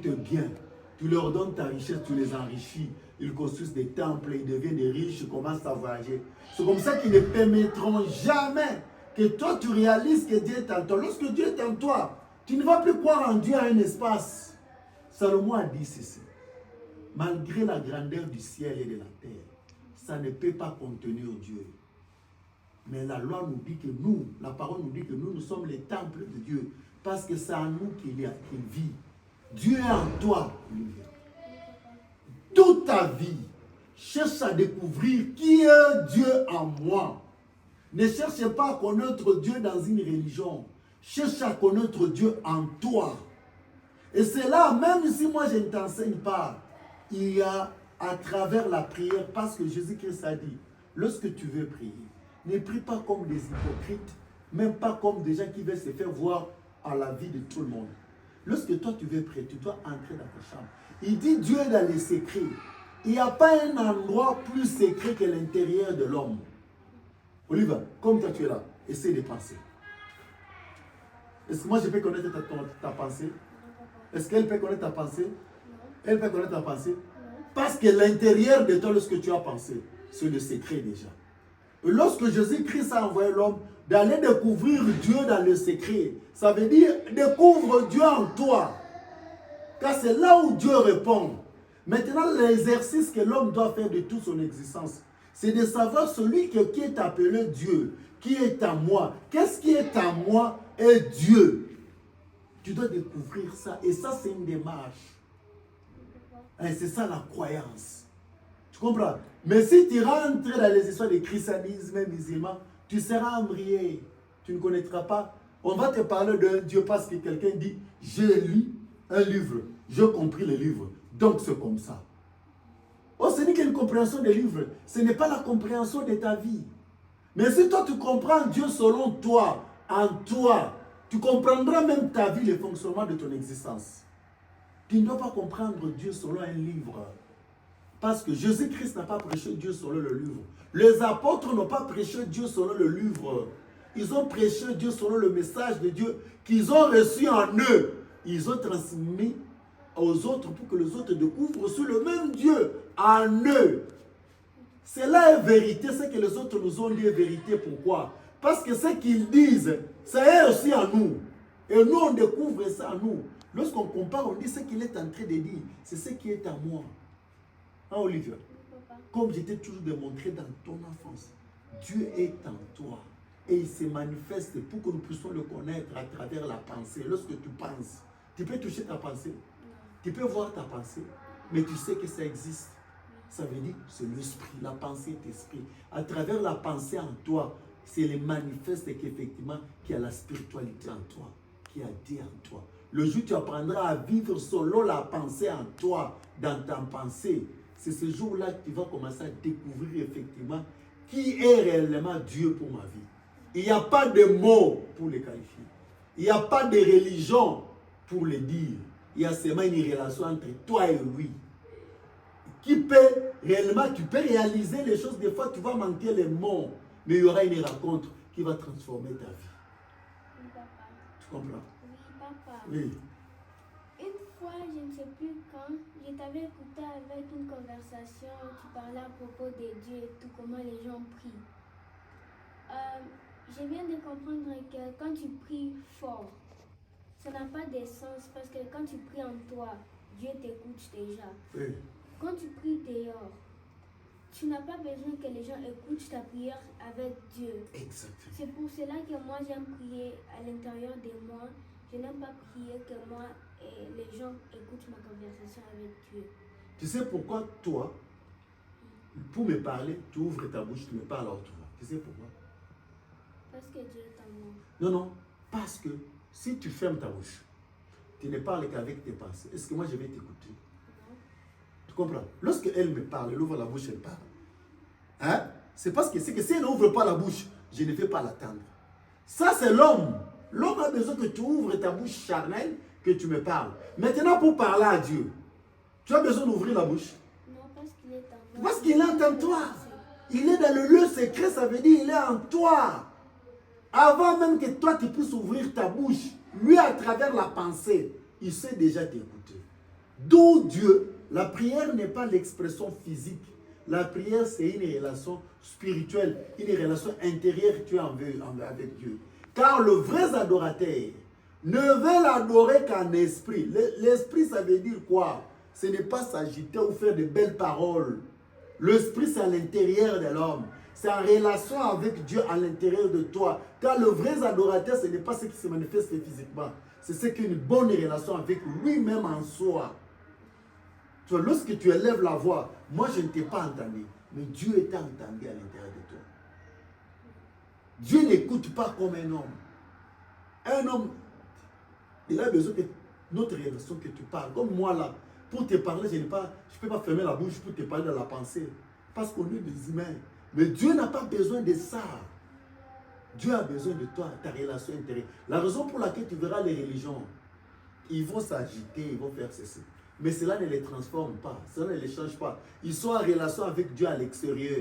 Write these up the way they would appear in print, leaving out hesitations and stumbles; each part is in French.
portent bien. Tu leur donnes ta richesse, tu les enrichis. Ils construisent des temples, ils deviennent des riches, ils commencent à voyager. C'est comme ça qu'ils ne permettront jamais que toi tu réalises que Dieu est en toi. Lorsque Dieu est en toi, tu ne vas plus croire en Dieu à un espace. Salomon a dit ceci. Malgré la grandeur du ciel et de la terre, ça ne peut pas contenir Dieu. Mais la loi nous dit que nous, la parole nous dit que nous sommes les temples de Dieu. Parce que c'est en nous qu'il vit. Dieu est en toi. Toute ta vie, cherche à découvrir qui est Dieu en moi. Ne cherche pas à connaître Dieu dans une religion. Cherche à connaître Dieu en toi. Et c'est là, même si moi je ne t'enseigne pas, il y a à travers la prière, parce que Jésus-Christ a dit, lorsque tu veux prier, ne prie pas comme des hypocrites, même pas comme des gens qui veulent se faire voir à la vie de tout le monde. Lorsque toi tu veux prier, tu dois entrer dans ta chambre. Il dit Dieu est dans les secrets. Il n'y a pas un endroit plus secret que l'intérieur de l'homme. Olivier, comme toi tu es là, essaie de penser. Est-ce que moi je peux connaître ta pensée? Est-ce qu'elle peut connaître ta pensée? Elle peut connaître ta pensée? Parce que l'intérieur de toi, lorsque tu as pensé, c'est le secret déjà. Et lorsque Jésus-Christ a envoyé l'homme d'aller découvrir Dieu dans le secret, ça veut dire découvre Dieu en toi. Car c'est là où Dieu répond. Maintenant, l'exercice que l'homme doit faire de toute son existence, c'est de savoir celui qui est appelé Dieu, qui est à moi. Qu'est-ce qui est à moi est Dieu. Tu dois découvrir ça. Et ça, c'est une démarche. Et c'est ça la croyance. Tu comprends? Mais si tu rentres dans les histoires de christianisme et musulman, tu seras embrouillé. Tu ne connaîtras pas. On va te parler de Dieu parce que quelqu'un dit, j'ai lu un livre, j'ai compris le livre, donc c'est comme ça. Oh, ce n'est qu'une compréhension des livres. Ce n'est pas la compréhension de ta vie. Mais si toi tu comprends Dieu selon toi, en toi, tu comprendras même ta vie, le fonctionnement de ton existence. Tu ne dois pas comprendre Dieu selon un livre. Parce que Jésus-Christ n'a pas prêché Dieu selon le livre. Les apôtres n'ont pas prêché Dieu selon le livre. Ils ont prêché Dieu selon le message de Dieu qu'ils ont reçu en eux. Ils ont transmis aux autres pour que les autres découvrent sur le même Dieu en eux. C'est là la vérité, c'est que les autres nous ont dit la vérité. Pourquoi? Parce que ce qu'ils disent, c'est aussi en nous. Et nous, on découvre ça en nous. Lorsqu'on compare, on dit ce qu'il est en train de dire, c'est ce qui est en moi. Hein, Olivia? Comme je t'ai toujours démontré dans ton enfance, Dieu est en toi. Et il se manifeste pour que nous puissions le connaître à travers la pensée. Lorsque tu penses, tu peux toucher ta pensée. Tu peux voir ta pensée, mais tu sais que ça existe. Ça veut dire c'est l'esprit, la pensée est esprit. À travers la pensée en toi, c'est le manifeste qu'effectivement qu'il y a la spiritualité en toi, qu'il y a Dieu en toi. Le jour où tu apprendras à vivre selon la pensée en toi, dans ta pensée, c'est ce jour-là que tu vas commencer à découvrir effectivement qui est réellement Dieu pour ma vie. Il n'y a pas de mots pour le qualifier. Il n'y a pas de religion pour le dire. Il y a seulement une relation entre toi et lui. Qui peut réellement, tu peux réaliser les choses. Des fois, tu vas manquer les mots. Mais il y aura une rencontre qui va transformer ta vie. Oui, papa. Tu comprends? Oui, papa. Oui. Une fois, je ne sais plus quand, je t'avais écouté avec une conversation, tu parlais à propos de Dieu et tout, comment les gens prient. Je viens de comprendre que quand tu pries fort, ça n'a pas de sens parce que quand tu pries en toi, Dieu t'écoute déjà. Oui. Quand tu pries dehors, tu n'as pas besoin que les gens écoutent ta prière avec Dieu. Exactement. C'est pour cela que moi j'aime prier à l'intérieur de moi. Je n'aime pas prier que moi et les gens écoutent ma conversation avec Dieu. Tu sais pourquoi toi, pour me parler, tu ouvres ta bouche, tu me parles à autrement. Tu sais pourquoi? Parce que Dieu est en moi. Non, non. Parce que si tu fermes ta bouche, tu ne parles qu'avec tes pensées. Est-ce que moi je vais t'écouter? Non. Tu comprends? Lorsque elle me parle, elle ouvre la bouche, elle parle. Hein? C'est parce que si elle n'ouvre pas la bouche, je ne vais pas l'attendre. Ça, c'est l'homme. L'homme a besoin que tu ouvres ta bouche charnelle, que tu me parles. Maintenant, pour parler à Dieu, tu as besoin d'ouvrir la bouche. Non, parce qu'il est en moi. Parce qu'il est en toi. Il est dans le lieu secret, ça veut dire il est en toi. Avant même que toi tu puisses ouvrir ta bouche, lui à travers la pensée, il sait déjà t'écouter. D'où Dieu, la prière n'est pas l'expression physique. La prière, c'est une relation spirituelle, une relation intérieure que tu as avec Dieu. Car le vrai adorateur ne veut l'adorer qu'en esprit. L'esprit, ça veut dire quoi? Ce n'est pas s'agiter ou faire de belles paroles. L'esprit, c'est à l'intérieur de l'homme. C'est en relation avec Dieu à l'intérieur de toi. Car le vrai adorateur, ce n'est pas ce qui se manifeste physiquement. C'est ce qui a une bonne relation avec lui-même en soi. Tu vois, lorsque tu élèves la voix, moi je ne t'ai pas entendu, mais Dieu t'a entendu à l'intérieur de toi. Dieu n'écoute pas comme un homme. Un homme, il a besoin de notre relation que tu parles. Comme moi là, pour te parler, je ne peux pas fermer la bouche pour te parler de la pensée. Parce qu'on est des humains. Mais Dieu n'a pas besoin de ça. Dieu a besoin de toi, ta relation intérieure. La raison pour laquelle tu verras les religions, ils vont s'agiter, ils vont faire ceci. Mais cela ne les transforme pas, cela ne les change pas. Ils sont en relation avec Dieu à l'extérieur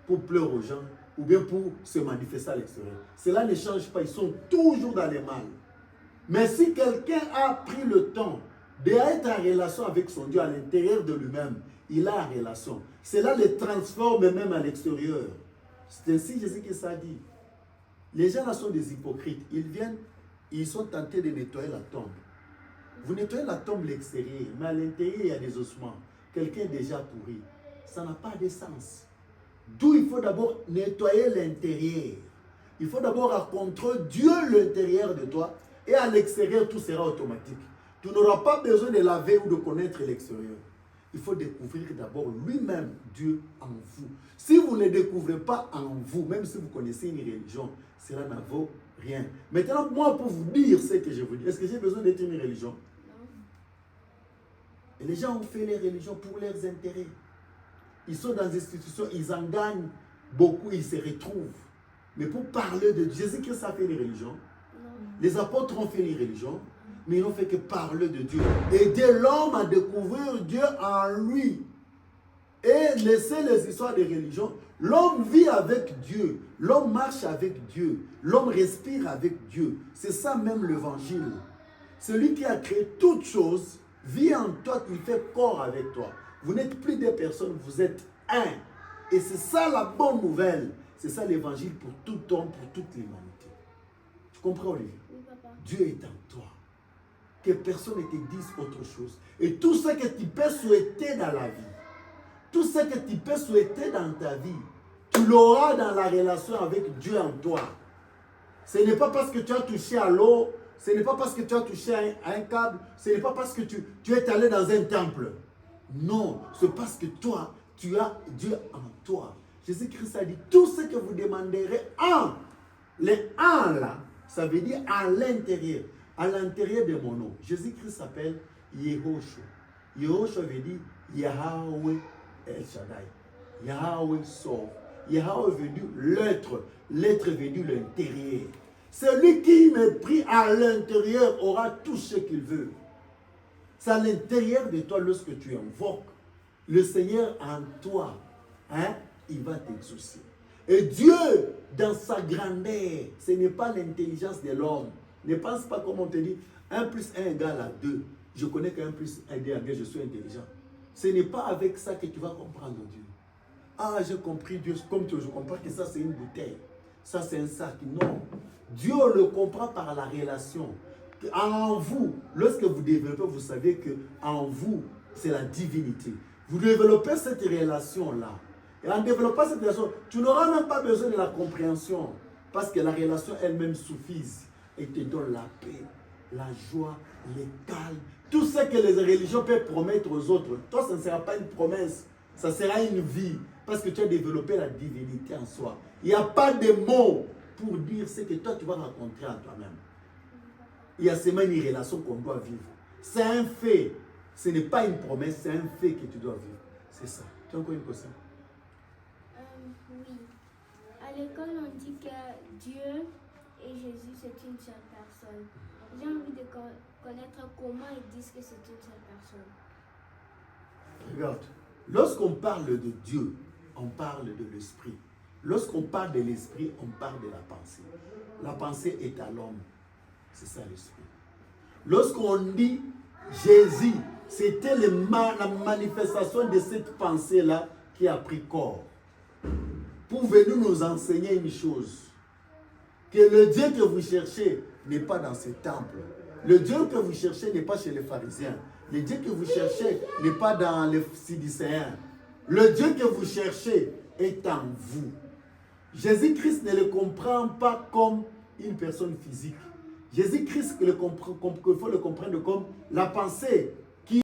pour pleurer aux gens ou bien pour se manifester à l'extérieur. Cela ne change pas, ils sont toujours dans les mal. Mais si quelqu'un a pris le temps d'être en relation avec son Dieu à l'intérieur de lui-même, il a en relation. Cela les transforme même à l'extérieur. C'est ainsi Jésus qui s'est dit. Les gens là sont des hypocrites. Ils viennent, ils sont tentés de nettoyer la tombe. Vous nettoyez la tombe l'extérieur, mais à l'intérieur, il y a des ossements. Quelqu'un est déjà pourri. Ça n'a pas de sens. D'où il faut d'abord nettoyer l'intérieur. Il faut d'abord rencontrer Dieu l'intérieur de toi. Et à l'extérieur, tout sera automatique. Tu n'auras pas besoin de laver ou de connaître l'extérieur. Il faut découvrir d'abord lui-même Dieu en vous. Si vous ne découvrez pas en vous, même si vous connaissez une religion, cela n'en vaut rien. Maintenant, moi, pour vous dire ce que je vous dis, est-ce que j'ai besoin d'être une religion? Et les gens ont fait les religions pour leurs intérêts. Ils sont dans des institutions, ils en gagnent beaucoup, ils se retrouvent. Mais pour parler de Dieu, Jésus-Christ a fait les religions. Les apôtres ont fait les religions, mais ils n'ont fait que parler de Dieu. Aider l'homme à découvrir Dieu en lui. Et laisser les histoires des religions. L'homme vit avec Dieu. L'homme marche avec Dieu. L'homme respire avec Dieu. C'est ça même l'évangile. Celui qui a créé toutes choses vit en toi, il fait corps avec toi. Vous n'êtes plus des personnes, vous êtes un. Et c'est ça la bonne nouvelle. C'est ça l'évangile pour tout homme, pour toute l'humanité. Tu comprends, Olivier? Oui, papa. Dieu est en toi. Que personne ne te dise autre chose. Et tout ce que tu peux souhaiter dans la vie, tout ce que tu peux souhaiter dans ta vie, tu l'auras dans la relation avec Dieu en toi. Ce n'est pas parce que tu as touché à l'eau, ce n'est pas parce que tu as touché à un câble, ce n'est pas parce que tu es allé dans un temple. Non, c'est parce que toi, tu as Dieu en toi. Jésus-Christ a dit, tout ce que vous demanderez en, les en là, ça veut dire à l'intérieur de mon nom. Jésus-Christ s'appelle Yehoshua. Yehoshua veut dire Yahweh El Shaddai. Yahweh sauve. Yahweh veut dire l'être. L'être veut dire l'intérieur. Celui qui me prie à l'intérieur aura tout ce qu'il veut. C'est à l'intérieur de toi lorsque tu invoques le Seigneur en toi. Hein, il va t'exaucer. Et Dieu, dans sa grandeur, ce n'est pas l'intelligence de l'homme. Ne pense pas comme on te dit, 1 plus 1 égale à 2. Je connais que 1 plus 1 égale à 2, je suis intelligent. Ce n'est pas avec ça que tu vas comprendre Dieu. Ah, j'ai compris Dieu, comme je comprends que ça c'est une bouteille. Ça c'est un sac. Non. Dieu le comprend par la relation. En vous, lorsque vous développez, vous savez que en vous, c'est la divinité. Vous développez cette relation-là. Et en développant cette relation, tu n'auras même pas besoin de la compréhension. Parce que la relation elle-même suffit. Et te donne la paix, la joie, le calme. Tout ce que les religions peuvent promettre aux autres. Toi, ça ne sera pas une promesse. Ça sera une vie. Parce que tu as développé la divinité en soi. Il n'y a pas de mots pour dire ce que toi, tu vas rencontrer en toi-même. Il y a seulement une relation qu'on doit vivre. C'est un fait. Ce n'est pas une promesse, c'est un fait que tu dois vivre. C'est ça. Tu as encore une question? Oui. À l'école, on dit que Dieu et Jésus, c'est une seule personne. J'ai envie de connaître comment ils disent que c'est une seule personne. Regarde, lorsqu'on parle de Dieu, on parle de l'esprit. Lorsqu'on parle de l'esprit, on parle de la pensée. La pensée est à l'homme. C'est ça l'esprit. Lorsqu'on dit Jésus, c'était la manifestation de cette pensée-là qui a pris corps. Pour venir nous enseigner une chose. Que le Dieu que vous cherchez n'est pas dans ce temple. Le Dieu que vous cherchez n'est pas chez les pharisiens. Le Dieu que vous cherchez n'est pas dans les Sidicéens. Le Dieu que vous cherchez est en vous. Jésus-Christ ne le comprend pas comme une personne physique. Jésus-Christ, il faut le comprendre comme la pensée